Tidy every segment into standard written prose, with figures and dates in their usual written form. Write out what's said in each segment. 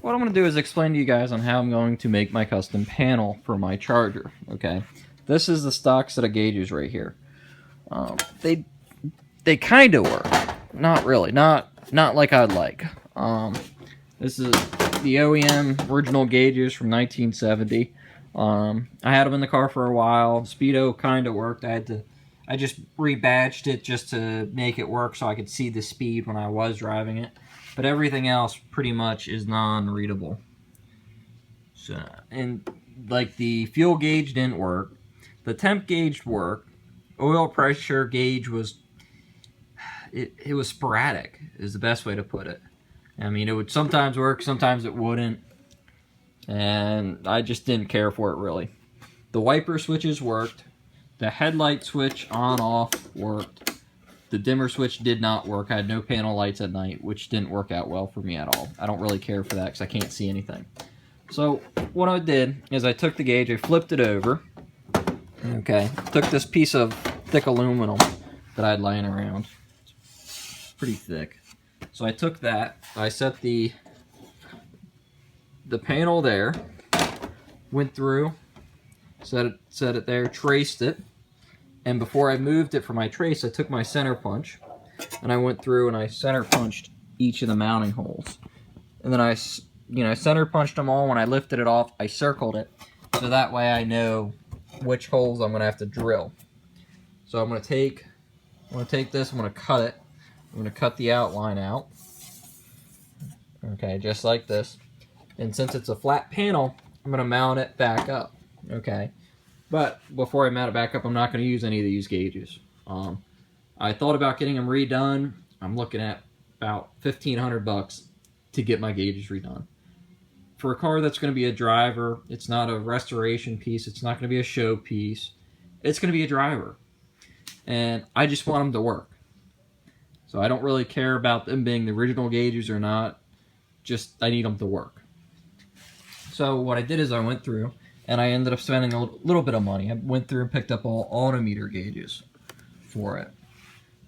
what I'm going to do is explain to you guys on how I'm going to make my custom panel for my charger. Okay, this is the stock set of gauges right here. They kind of work, not really, not like I'd like. This is the OEM original gauges from 1970. I had them in the car for a while. Speedo kind of worked. I just rebadged it just to make it work so I could see the speed when I was driving it. But everything else pretty much is non-readable. So, and like the fuel gauge didn't work. The temp gauge worked. Oil pressure gauge was it was sporadic is the best way to put it. I mean, it would sometimes work, sometimes it wouldn't. And I just didn't care for it really. The wiper switches worked. The headlight switch on off worked. The dimmer switch did not work. I had no panel lights at night, which didn't work out well for me at all. I don't really care for that because I can't see anything. So what I did is I took the gauge, I flipped it over. Okay, took this piece of thick aluminum that I had laying around. It's pretty thick. So I took that, I set the panel there, went through, set it there, traced it, and before I moved it for my trace, I took my center punch, and I went through and I center punched each of the mounting holes. And then I center punched them all. When I lifted it off, I circled it, so that way I know which holes I'm gonna have to drill. So I'm gonna take this, I'm gonna cut it, I'm gonna cut the outline out. Okay, just like this. And since it's a flat panel, I'm gonna mount it back up. Okay. But before I mount it back up, I'm not going to use any of these gauges. I thought about getting them redone. I'm looking at about $1,500 to get my gauges redone. For a car that's going to be a driver, it's not a restoration piece. It's not going to be a show piece. It's going to be a driver. And I just want them to work. So I don't really care about them being the original gauges or not. Just, I need them to work. So what I did is I went through and I ended up spending a little bit of money. I went through and picked up all autometer gauges for it.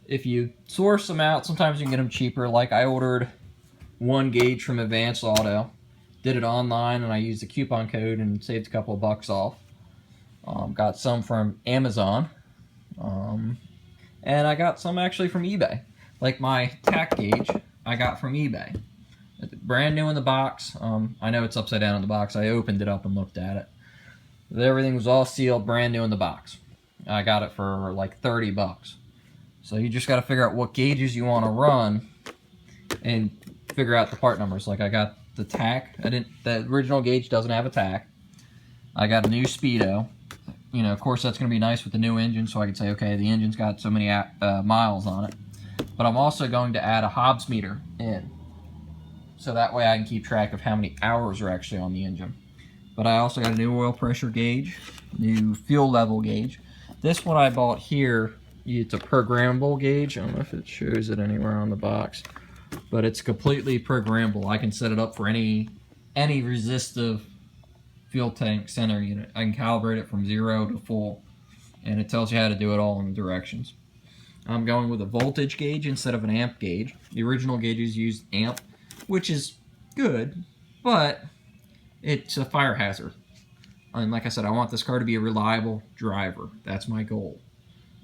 If you source them out, sometimes you can get them cheaper. Like I ordered one gauge from Advanced Auto, did it online, and I used the coupon code and saved a couple of bucks off. Got some from Amazon, and I got some actually from eBay. Like my tack gauge, I got from eBay. Brand new in the box. I know it's upside down in the box. I opened it up and looked at it. Everything was all sealed, brand new in the box. I got it for like 30 bucks. So you just got to figure out what gauges you want to run and figure out the part numbers. Like I got the tack. The original gauge doesn't have a tack. I got a new Speedo. You know, of course that's going to be nice with the new engine, so I can say, okay, the engine's got so many miles on it. But I'm also going to add a Hobbs meter in. So that way I can keep track of how many hours are actually on the engine. But I also got a new oil pressure gauge, new fuel level gauge. This one I bought here, it's a programmable gauge. I don't know if it shows it anywhere on the box, but it's completely programmable. I can set it up for any resistive fuel tank center unit. I can calibrate it from 0 to full, and it tells you how to do it all in the directions. I'm going with a voltage gauge instead of an amp gauge. The original gauges used amp, which is good, but it's a fire hazard. And like I said, I want this car to be a reliable driver. That's my goal.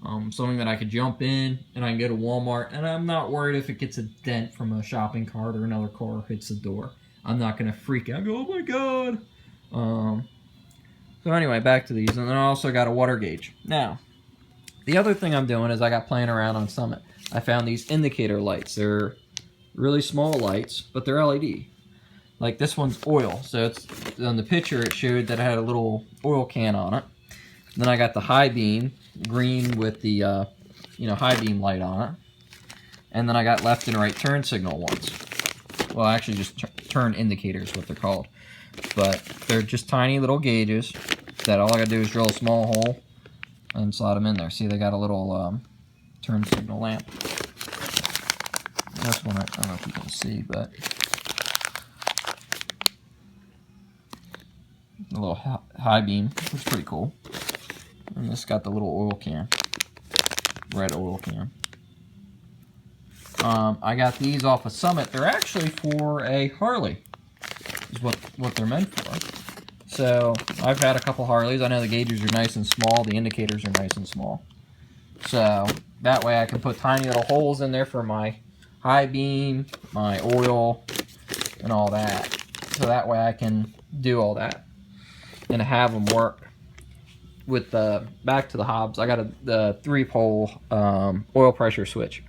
Something that I could jump in and I can go to Walmart and I'm not worried if it gets a dent from a shopping cart or another car hits the door. I'm not going to freak out and go, oh my god. So anyway, back to these. And then I also got a water gauge. Now, the other thing I'm doing is I got playing around on Summit. I found these indicator lights. They're really small lights, but they're LED. Like this one's oil, so it's on the picture it showed that it had a little oil can on it. Then I got the high beam, green with the high beam light on it. And then I got left and right turn signal ones. Well, actually just turn indicators, what they're called. But they're just tiny little gauges that all I gotta do is drill a small hole and slide them in there. See, they got a little turn signal lamp. This one, I don't know if you can see, but a little high beam, which is pretty cool. And this got the little oil can, red oil can. I got these off of Summit. They're actually for a Harley. is what they're meant for. So I've had a couple Harleys. I know the gauges are nice and small. The indicators are nice and small. So that way I can put tiny little holes in there for my high beam, my oil, and all that. So that way I can do all that and have them work. With the back to the hobs, I got the 3-pole oil pressure switch.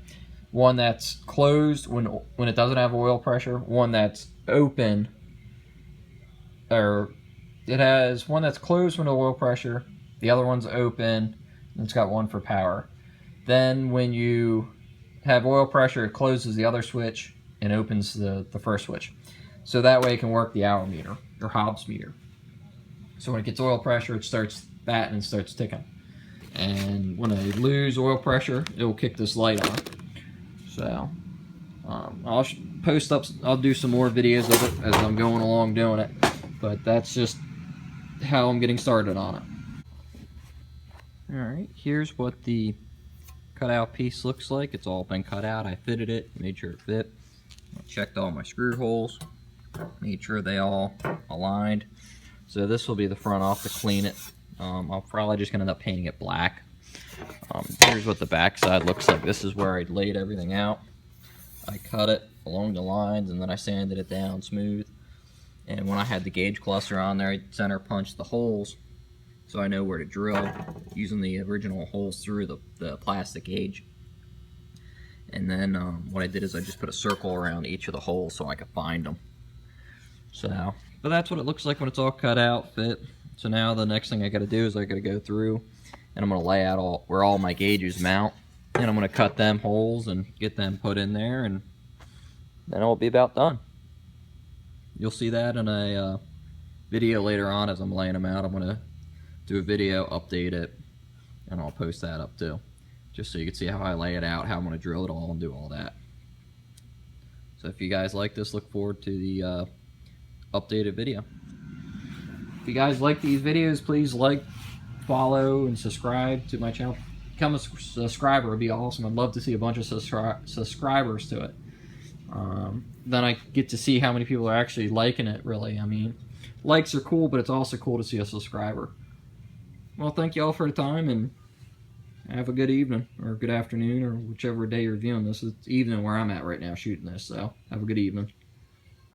One that's closed when it doesn't have oil pressure. One that's open, or it has one that's closed when the oil pressure. The other one's open. And it's got one for power. Then when you have oil pressure, it closes the other switch and opens the first switch. So that way it can work the hour meter or Hobbs meter. So when it gets oil pressure, it starts that and starts ticking. And when I lose oil pressure, it will kick this light on. So I'll post up. I'll do some more videos of it as I'm going along doing it. But that's just how I'm getting started on it. Alright, here's what the cutout piece looks like. It's all been cut out. I fitted it, made sure it fit. I checked all my screw holes, made sure they all aligned. So this will be the front off to clean it. I'm probably just going to end up painting it black. Here's what the back side looks like. This is where I laid everything out. I cut it along the lines and then I sanded it down smooth. And when I had the gauge cluster on there, I center punched the holes so I know where to drill using the original holes through the plastic gauge. And then what I did is I just put a circle around each of the holes so I could find them. So, but that's what it looks like when it's all cut out, fit. So now the next thing I got to do is I got to go through and I'm going to lay out where all my gauges mount. And I'm going to cut them holes and get them put in there, and then it'll be about done. You'll see that in a video later on as I'm laying them out. I'm going to do a video, update it, and I'll post that up too. Just so you can see how I lay it out, how I'm going to drill it all and do all that. So if you guys like this, look forward to the updated video. If you guys like these videos, please like, follow, and subscribe to my channel. Become a subscriber would be awesome. I'd love to see a bunch of subscribers to it. Then I get to see how many people are actually liking it, really. I mean, likes are cool, but it's also cool to see a subscriber. Well, thank you all for the time, and have a good evening, or good afternoon, or whichever day you're viewing this. It's evening where I'm at right now shooting this, so have a good evening.